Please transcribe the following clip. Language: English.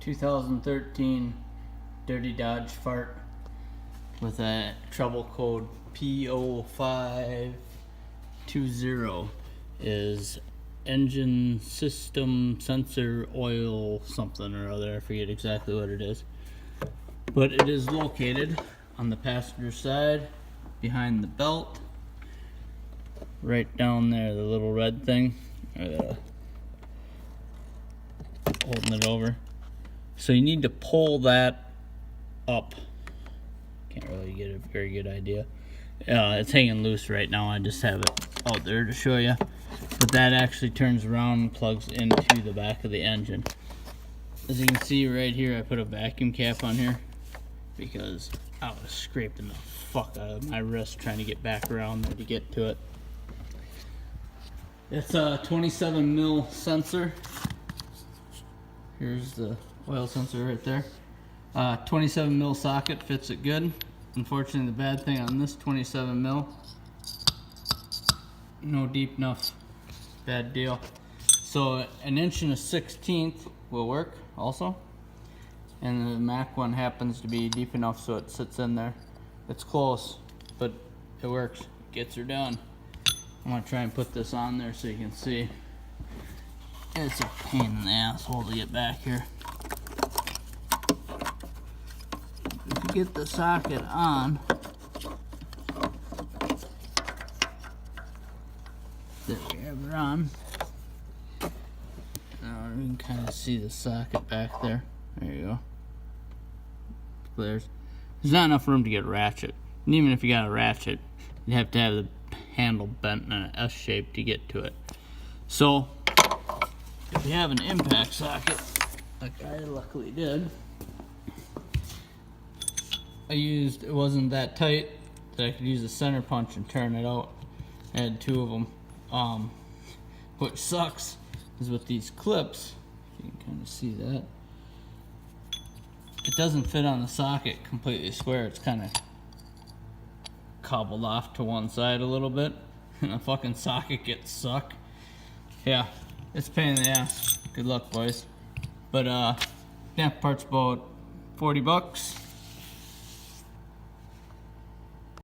2013 Dirty Dodge Fart with a trouble code P0520 is engine system sensor oil something or other. I forget exactly what it is, but it is located on the passenger side behind the belt, right down there, the little red thing, or holding it over. So you need to pull that up. Can't really get a very good idea. It's hanging loose right now. I just have it out there to show you. But that actually turns around and plugs into the back of the engine. As you can see right here, I put a vacuum cap on here because I was scraping the fuck out of my wrist trying to get back around there to get to it. It's a 27 mil sensor. Here's the oil sensor right there. 27 mil socket fits it good. Unfortunately, the bad thing on this 27 mil, no deep enough. Bad deal. So an inch and a 16th will work also. And the Mac one happens to be deep enough so it sits in there. It's close, but it works. It gets her done. I'm gonna try and put this on there so you can see. It's a pain in the asshole to get back here. If you get the socket on, there we have it on. Now you can kind of see the socket back there. There you go. There's not enough room to get a ratchet. And even if you got a ratchet, you'd have to have the handle bent in an S shape to get to it. So if you have an impact socket, like I luckily did, it wasn't that tight that I could use a center punch and turn it out. I had two of them. What sucks is with these clips, you can kind of see that, it doesn't fit on the socket completely square. It's kind of cobbled off to one side a little bit, and the fucking socket gets stuck. Yeah, it's a pain in the ass. Good luck, boys. But yeah, part's about 40 bucks.